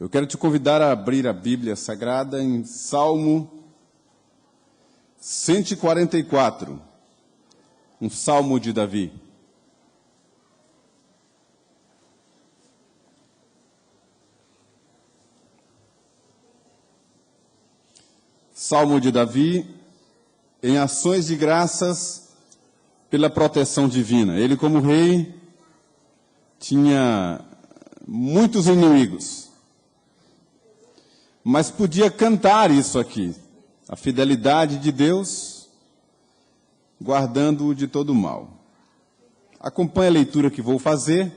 Eu quero te convidar a abrir a Bíblia Sagrada em Salmo 144, um salmo de Davi. Salmo de Davi, em ações de graças pela proteção divina. Ele, como rei, tinha muitos inimigos, mas podia cantar isso aqui, a fidelidade de Deus, guardando-o de todo mal. Acompanhe a leitura que vou fazer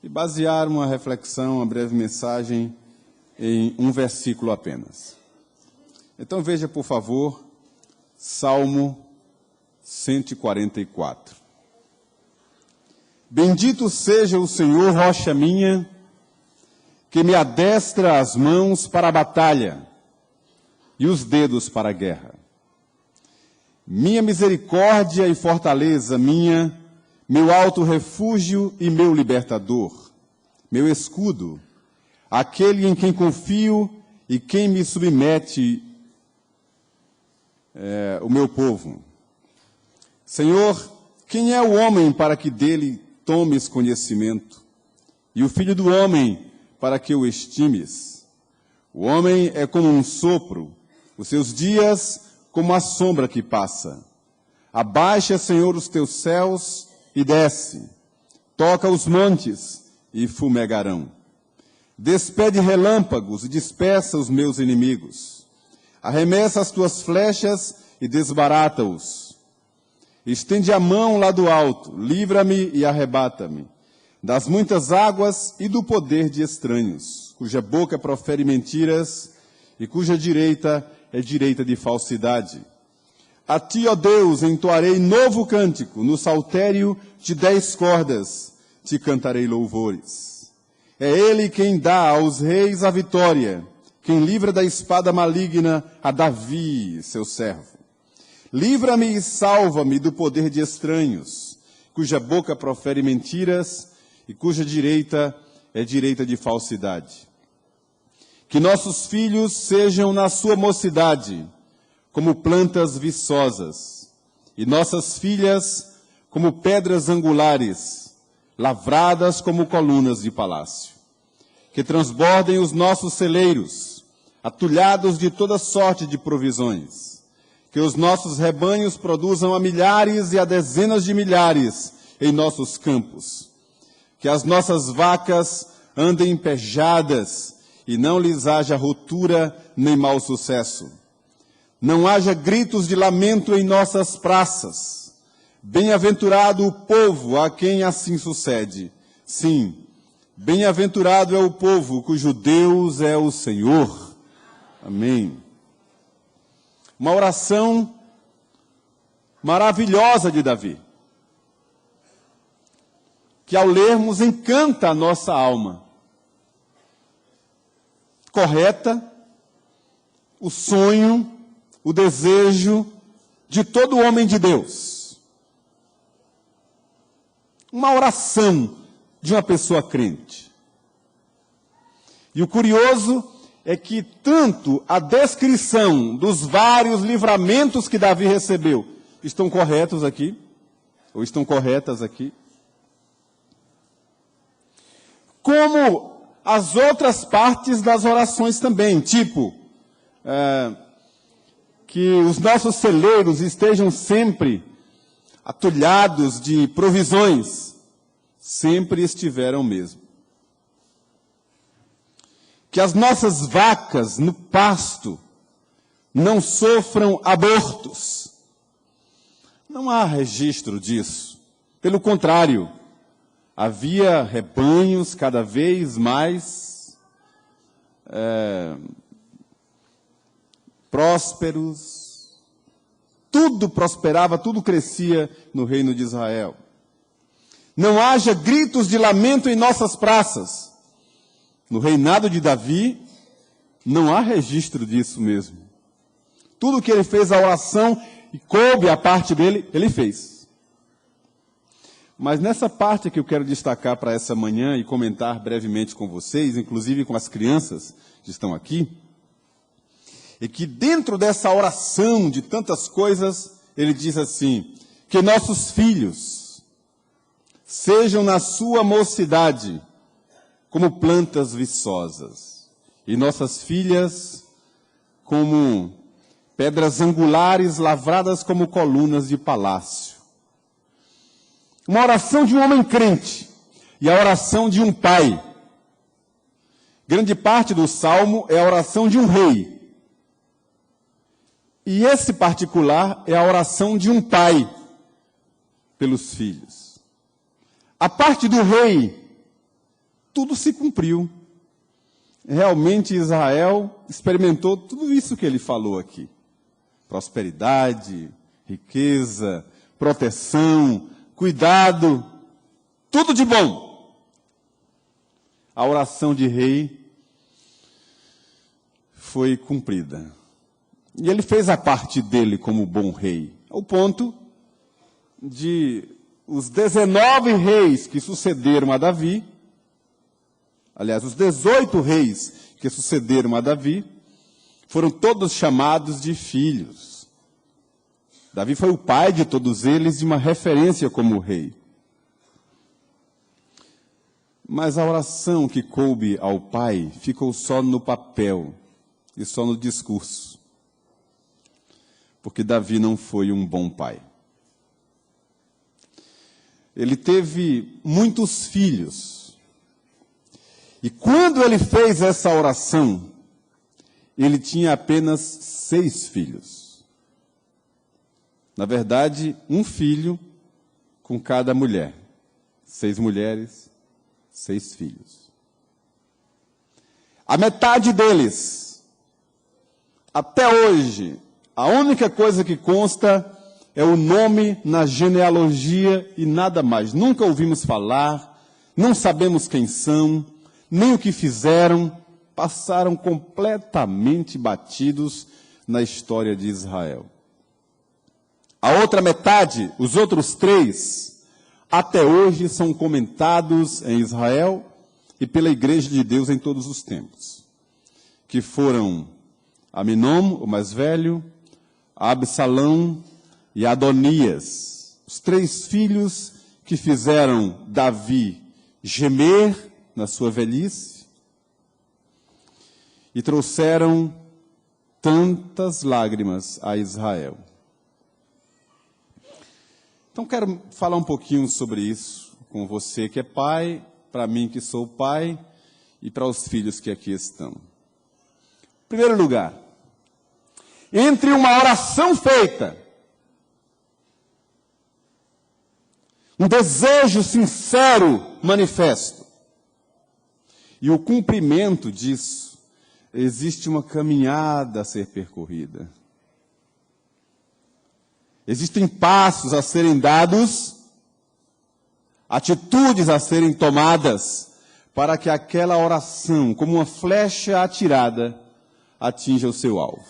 e basear uma reflexão, uma breve mensagem em um versículo apenas. Então veja, por favor, Salmo 144. Bendito seja o Senhor, rocha minha, que me adestra as mãos para a batalha e os dedos para a guerra. Minha misericórdia e fortaleza minha, meu alto refúgio e meu libertador, meu escudo, aquele em quem confio e quem me submete o meu povo. Senhor, quem é o homem para que dele tomes conhecimento? E o filho do homem para que o estimes? O homem é como um sopro, os seus dias como a sombra que passa. Abaixa, Senhor, os teus céus e desce. Toca os montes e fumegarão. Despede relâmpagos e dispersa os meus inimigos. Arremessa as tuas flechas e desbarata-os. Estende a mão lá do alto, livra-me e arrebata-me das muitas águas e do poder de estranhos, cuja boca profere mentiras e cuja direita é direita de falsidade. A ti, ó Deus, entoarei novo cântico, no saltério de 10 cordas te cantarei louvores. É ele quem dá aos reis a vitória, quem livra da espada maligna a Davi, seu servo. Livra-me e salva-me do poder de estranhos, cuja boca profere mentiras e cuja direita é direita de falsidade. Que nossos filhos sejam na sua mocidade como plantas viçosas, e nossas filhas como pedras angulares, lavradas como colunas de palácio. Que transbordem os nossos celeiros, atulhados de toda sorte de provisões. Que os nossos rebanhos produzam a milhares e a dezenas de milhares em nossos campos. Que as nossas vacas andem pejadas e não lhes haja rotura nem mau sucesso. Não haja gritos de lamento em nossas praças. Bem-aventurado o povo a quem assim sucede. Sim, bem-aventurado é o povo cujo Deus é o Senhor. Amém. Uma oração maravilhosa de Davi, que ao lermos encanta a nossa alma. Correta, o sonho, o desejo de todo homem de Deus. Uma oração de uma pessoa crente. E o curioso é que tanto a descrição dos vários livramentos que Davi recebeu estão corretos aqui, ou estão corretas aqui, como as outras partes das orações também, tipo, que os nossos celeiros estejam sempre atulhados de provisões, sempre estiveram mesmo. Que as nossas vacas no pasto não sofram abortos. Não há registro disso. Pelo contrário, havia rebanhos cada vez mais prósperos. Tudo prosperava, tudo crescia no reino de Israel. Não haja gritos de lamento em nossas praças. No reinado de Davi, não há registro disso mesmo. Tudo que ele fez, a oração, e coube a parte dele, ele fez. Mas nessa parte que eu quero destacar para essa manhã e comentar brevemente com vocês, inclusive com as crianças que estão aqui, é que dentro dessa oração de tantas coisas, ele diz assim, que nossos filhos sejam na sua mocidade como plantas viçosas, e nossas filhas como pedras angulares lavradas como colunas de palácio. Uma oração de um homem crente e a oração de um pai. Grande parte do salmo é a oração de um rei. E esse particular é a oração de um pai pelos filhos. A parte do rei, tudo se cumpriu. Realmente Israel experimentou tudo isso que ele falou aqui. Prosperidade, riqueza, proteção, cuidado, tudo de bom. A oração de rei foi cumprida. E ele fez a parte dele como bom rei, ao ponto de os 19 reis que sucederam a Davi, aliás, os 18 reis que sucederam a Davi, foram todos chamados de filhos. Davi foi o pai de todos eles e uma referência como rei. Mas a oração que coube ao pai ficou só no papel e só no discurso. Porque Davi não foi um bom pai. Ele teve muitos filhos. E quando ele fez essa oração, ele tinha apenas 6 filhos. Na verdade, um filho com cada mulher. 6 mulheres, 6 filhos. A metade deles, até hoje, a única coisa que consta é o nome na genealogia e nada mais. Nunca ouvimos falar, não sabemos quem são, nem o que fizeram, passaram completamente batidos na história de Israel. A outra metade, os outros 3, até hoje são comentados em Israel e pela Igreja de Deus em todos os tempos, que foram Aminom, o mais velho, Absalão e Adonias, os 3 filhos que fizeram Davi gemer na sua velhice e trouxeram tantas lágrimas a Israel. Então quero falar um pouquinho sobre isso com você que é pai, para mim que sou pai e para os filhos que aqui estão. Em primeiro lugar, entre uma oração feita, um desejo sincero manifesto, e o cumprimento disso, existe uma caminhada a ser percorrida. Existem passos a serem dados, atitudes a serem tomadas, para que aquela oração, como uma flecha atirada, atinja o seu alvo.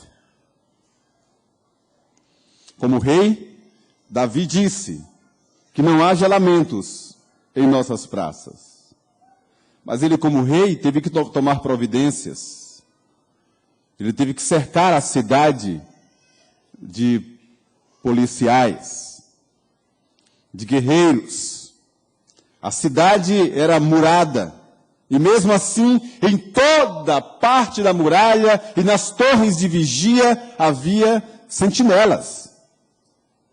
Como rei, Davi disse que não haja lamentos em nossas praças. Mas ele, como rei, teve que tomar providências. Ele teve que cercar a cidade de policiais, de guerreiros. A cidade era murada. E mesmo assim, em toda parte da muralha e nas torres de vigia havia sentinelas.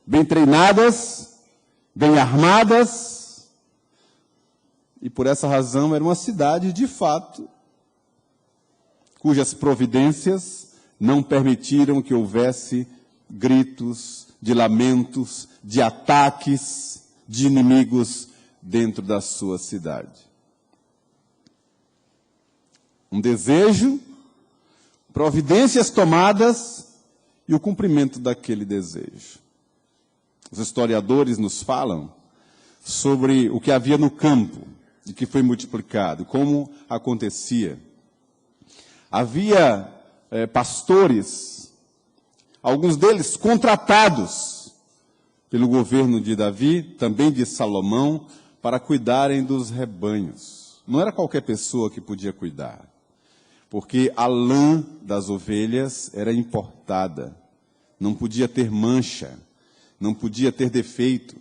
Bem treinadas, bem armadas, e por essa razão era uma cidade, de fato, cujas providências não permitiram que houvesse gritos de lamentos, de ataques, de inimigos dentro da sua cidade. Um desejo, providências tomadas e o cumprimento daquele desejo. Os historiadores nos falam sobre o que havia no campo e que foi multiplicado, como acontecia. Havia pastores, alguns deles contratados pelo governo de Davi, também de Salomão, para cuidarem dos rebanhos. Não era qualquer pessoa que podia cuidar, porque a lã das ovelhas era importada, não podia ter mancha, não podia ter defeito.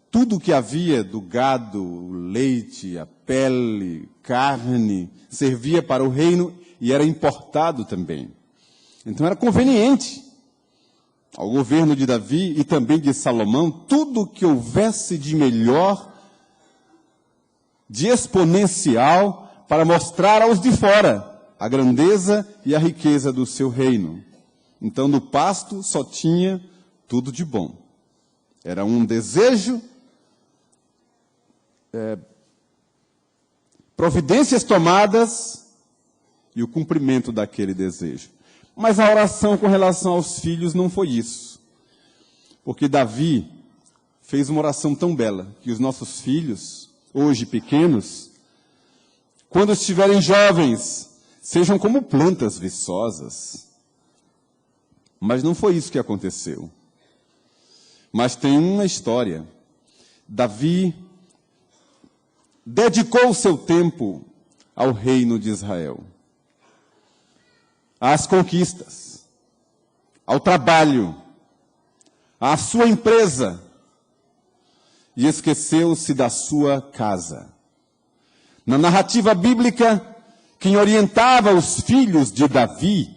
Tudo que havia do gado, o leite, a pele, carne, servia para o reino e era importado também. Então era conveniente ao governo de Davi e também de Salomão, tudo que houvesse de melhor, de exponencial, para mostrar aos de fora a grandeza e a riqueza do seu reino. Então no pasto só tinha tudo de bom. Era um desejo, providências tomadas e o cumprimento daquele desejo. Mas a oração com relação aos filhos não foi isso. Porque Davi fez uma oração tão bela que os nossos filhos, hoje pequenos, quando estiverem jovens, sejam como plantas viçosas. Mas não foi isso que aconteceu. Mas tem uma história. Davi dedicou o seu tempo ao reino de Israel, às conquistas, ao trabalho, à sua empresa, e esqueceu-se da sua casa. Na narrativa bíblica, quem orientava os filhos de Davi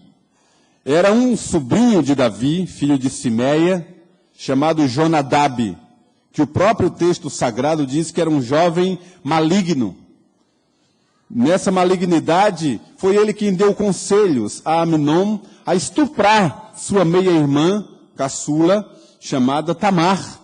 era um sobrinho de Davi, filho de Simeia, chamado Jonadab, que o próprio texto sagrado diz que era um jovem maligno. Nessa malignidade, foi ele quem deu conselhos a Amnon a estuprar sua meia-irmã, caçula, chamada Tamar.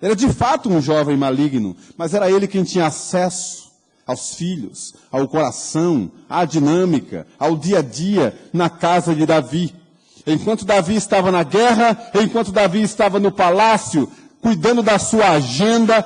Era de fato um jovem maligno, mas era ele quem tinha acesso aos filhos, ao coração, à dinâmica, ao dia a dia na casa de Davi. Enquanto Davi estava na guerra, enquanto Davi estava no palácio, cuidando da sua agenda,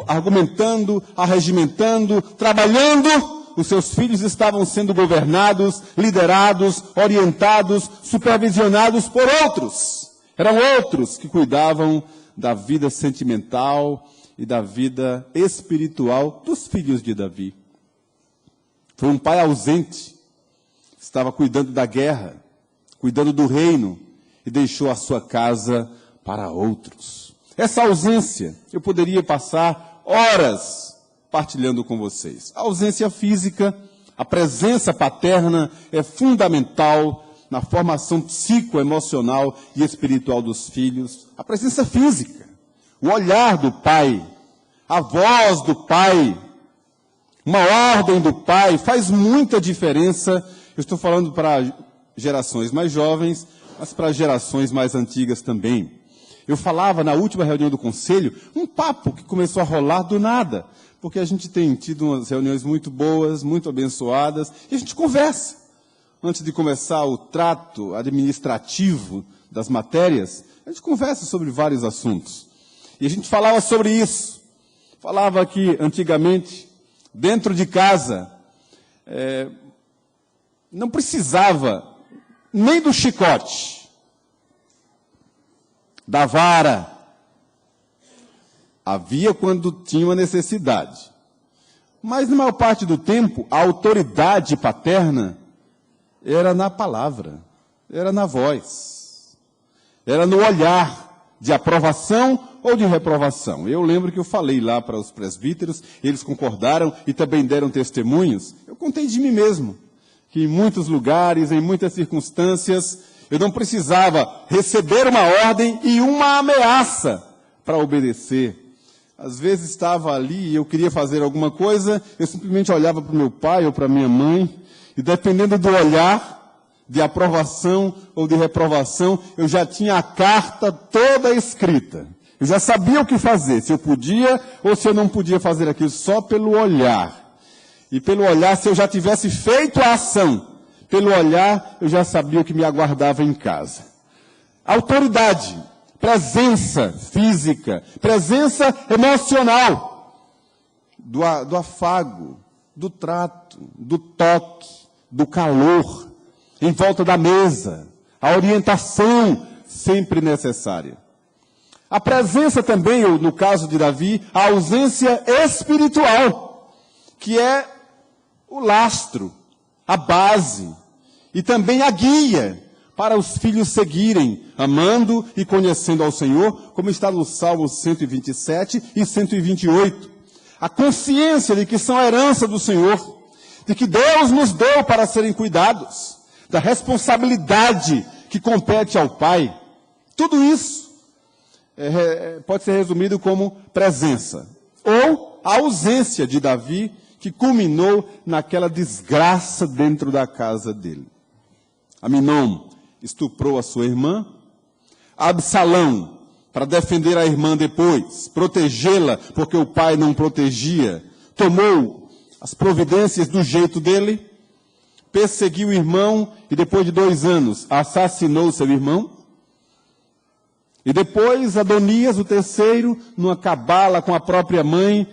argumentando, arregimentando, trabalhando, os seus filhos estavam sendo governados, liderados, orientados, supervisionados por outros. Eram outros que cuidavam da vida sentimental e da vida espiritual dos filhos de Davi. Foi um pai ausente, estava cuidando da guerra, cuidando do reino, e deixou a sua casa para outros. Essa ausência, eu poderia passar horas partilhando com vocês. A ausência física, a presença paterna é fundamental na formação psicoemocional e espiritual dos filhos. A presença física, o olhar do pai, a voz do pai, uma ordem do pai, faz muita diferença. Eu estou falando para gerações mais jovens, mas para gerações mais antigas também. Eu falava na última reunião do conselho, um papo que começou a rolar do nada, porque a gente tem tido umas reuniões muito boas, muito abençoadas, e a gente conversa. Antes de começar o trato administrativo das matérias, a gente conversa sobre vários assuntos. E a gente falava sobre isso. Falava que, antigamente, dentro de casa, não precisava nem do chicote, da vara. Havia quando tinha uma necessidade. Mas, na maior parte do tempo, a autoridade paterna era na palavra, era na voz, era no olhar de aprovação ou de reprovação. Eu lembro que eu falei lá para os presbíteros, eles concordaram e também deram testemunhos. Eu contei de mim mesmo, que em muitos lugares, em muitas circunstâncias, eu não precisava receber uma ordem e uma ameaça para obedecer. Às vezes estava ali e eu queria fazer alguma coisa, eu simplesmente olhava para o meu pai ou para a minha mãe, e dependendo do olhar, de aprovação ou de reprovação, eu já tinha a carta toda escrita. Eu já sabia o que fazer, se eu podia ou se eu não podia fazer aquilo, só pelo olhar. E pelo olhar, se eu já tivesse feito a ação, pelo olhar, eu já sabia o que me aguardava em casa. Autoridade, presença física, presença emocional, do afago, do trato, do toque, do calor, em volta da mesa, a orientação sempre necessária. A presença também, ou no caso de Davi, a ausência espiritual, que é o lastro, a base e também a guia para os filhos seguirem, amando e conhecendo ao Senhor, como está no Salmos 127 e 128. A consciência de que são a herança do Senhor, de que Deus nos deu para serem cuidados, da responsabilidade que compete ao Pai. Tudo isso pode ser resumido como presença, ou a ausência de Davi, que culminou naquela desgraça dentro da casa dele. Aminon estuprou a sua irmã. Absalão, para defender a irmã depois, protegê-la, porque o pai não protegia, tomou as providências do jeito dele, perseguiu o irmão e depois de 2 anos assassinou seu irmão. E depois Adonias, o terceiro, numa cabala com a própria mãe,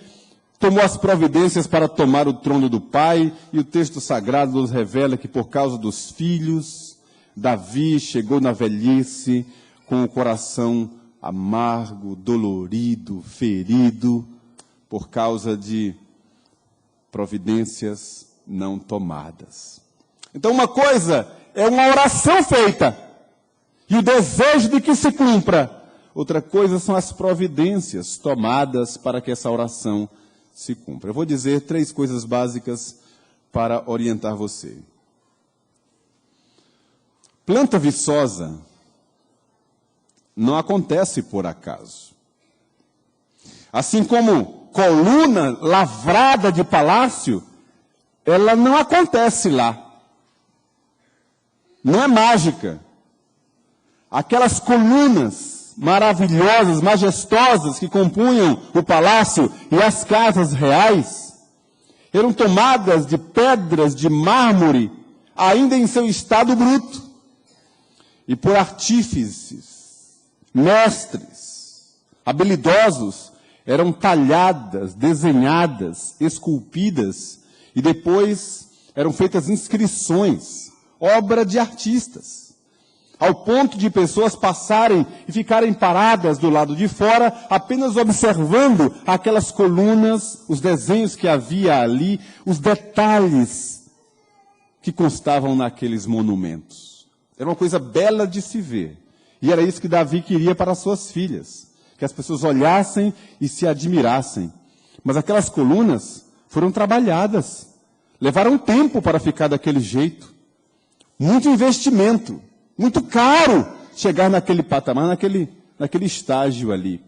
tomou as providências para tomar o trono do pai, e o texto sagrado nos revela que por causa dos filhos, Davi chegou na velhice com o coração amargo, dolorido, ferido, por causa de providências não tomadas. Então uma coisa é uma oração feita, e o desejo de que se cumpra. Outra coisa são as providências tomadas para que essa oração se cumpra. Eu vou dizer 3 coisas básicas para orientar você. Planta viçosa não acontece por acaso. Assim como coluna lavrada de palácio, ela não acontece lá. Não é mágica. Aquelas colunas maravilhosas, majestosas que compunham o palácio e as casas reais, eram tomadas de pedras de mármore, ainda em seu estado bruto, e por artífices, mestres, habilidosos, eram talhadas, desenhadas, esculpidas, e depois eram feitas inscrições, obra de artistas, ao ponto de pessoas passarem e ficarem paradas do lado de fora, apenas observando aquelas colunas, os desenhos que havia ali, os detalhes que constavam naqueles monumentos. Era uma coisa bela de se ver. E era isso que Davi queria para as suas filhas, que as pessoas olhassem e se admirassem. Mas aquelas colunas foram trabalhadas, levaram tempo para ficar daquele jeito. Muito investimento. Muito caro chegar naquele patamar, naquele estágio ali.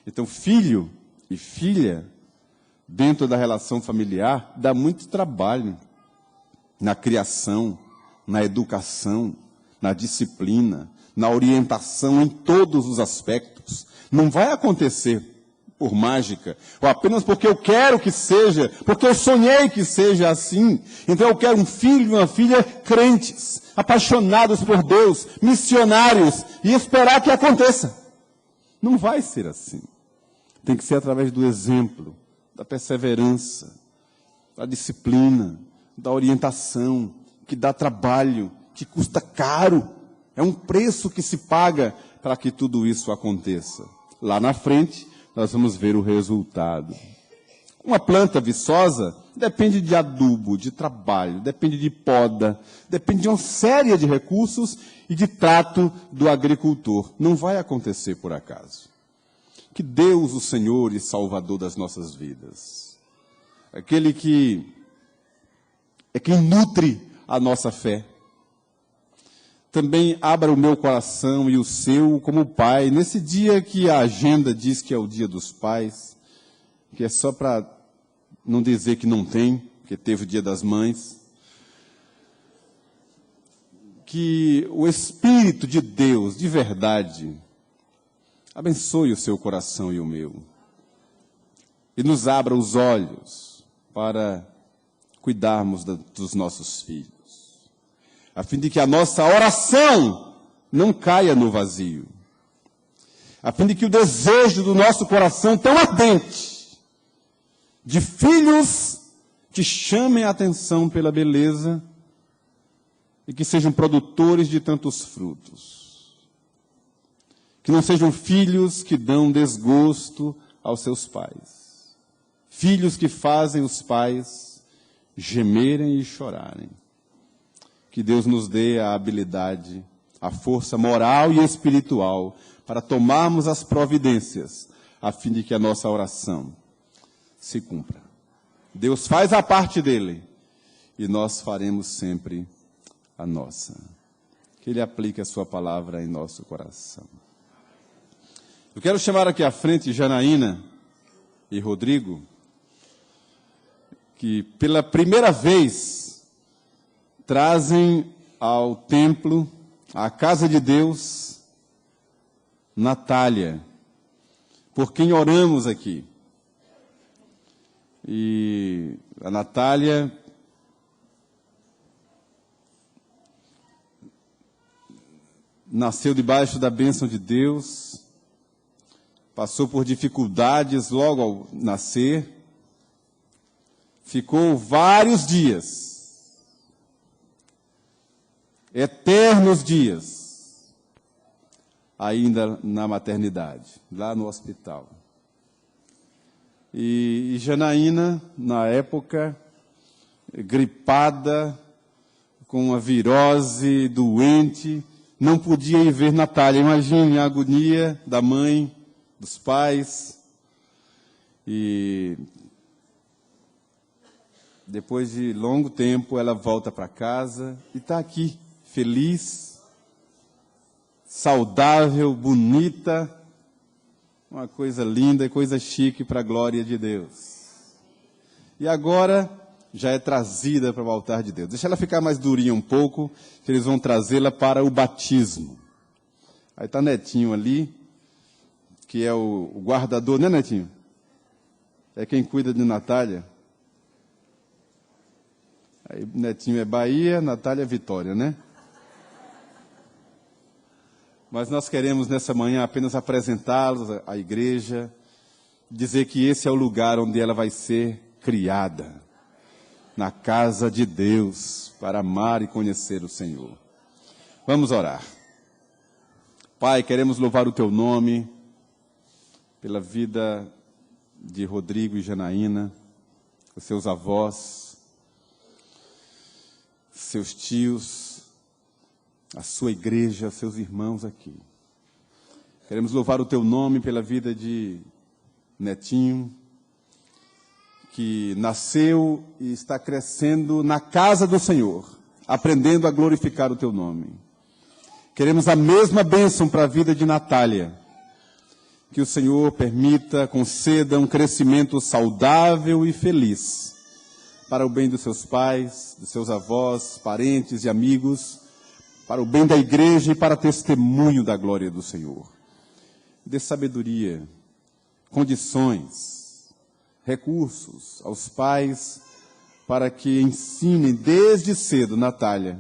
Então, filho e filha, dentro da relação familiar, dá muito trabalho na criação, na educação, na disciplina, na orientação em todos os aspectos. Não vai acontecer por mágica, ou apenas porque eu quero que seja, porque eu sonhei que seja assim. Então eu quero um filho e uma filha crentes, apaixonados por Deus, missionários, e esperar que aconteça. Não vai ser assim. Tem que ser através do exemplo, da perseverança, da disciplina, da orientação, que dá trabalho, que custa caro. É um preço que se paga para que tudo isso aconteça. Lá na frente, nós vamos ver o resultado. Uma planta viçosa depende de adubo, de trabalho, depende de poda, depende de uma série de recursos e de trato do agricultor. Não vai acontecer por acaso. Que Deus, o Senhor e Salvador das nossas vidas, aquele que é quem nutre a nossa fé, também abra o meu coração e o seu como pai, nesse dia que a agenda diz que é o dia dos pais, que é só para não dizer que não tem, que teve o dia das mães. Que o Espírito de Deus, de verdade, abençoe o seu coração e o meu, e nos abra os olhos para cuidarmos dos nossos filhos, a fim de que a nossa oração não caia no vazio, a fim de que o desejo do nosso coração tão ardente, de filhos que chamem a atenção pela beleza e que sejam produtores de tantos frutos, Que não sejam filhos que dão desgosto aos seus pais. Filhos que fazem os pais gemerem e chorarem. Que Deus nos dê a habilidade, a força moral e espiritual para tomarmos as providências, a fim de que a nossa oração se cumpra. Deus faz a parte dele e nós faremos sempre a nossa. Que Ele aplique a sua palavra em nosso coração. Eu quero chamar aqui à frente Janaína e Rodrigo, que pela primeira vez trazem ao templo, à casa de Deus, Natália, por quem oramos aqui. E a Natália nasceu debaixo da bênção de Deus, passou por dificuldades logo ao nascer, ficou vários dias, eternos dias, ainda na maternidade, lá no hospital. E Janaína, na época, gripada, com uma virose, doente, não podia ir ver Natália. Imagine a agonia da mãe, dos pais. E depois de longo tempo, ela volta para casa e está aqui, feliz, saudável, bonita, uma coisa linda e coisa chique para a glória de Deus. E agora já é trazida para o altar de Deus. Deixa ela ficar mais durinha um pouco, que eles vão trazê-la para o batismo. Aí está Netinho ali, que é o guardador, né, Netinho? É quem cuida de Natália. Aí Netinho é Bahia, Natália é Vitória, né? Mas nós queremos nessa manhã apenas apresentá-los à igreja, dizer que esse é o lugar onde ela vai ser criada, na casa de Deus, para amar e conhecer o Senhor. Vamos orar. Pai, queremos louvar o Teu nome pela vida de Rodrigo e Janaína, os seus avós, seus tios, a sua igreja, seus irmãos aqui. Queremos louvar o Teu nome pela vida de Netinho, que nasceu e está crescendo na casa do Senhor, aprendendo a glorificar o Teu nome. Queremos a mesma bênção para a vida de Natália, que o Senhor permita, conceda um crescimento saudável e feliz, para o bem dos seus pais, dos seus avós, parentes e amigos, para o bem da igreja e para testemunho da glória do Senhor. Dê sabedoria, condições, recursos aos pais, para que ensinem desde cedo Natália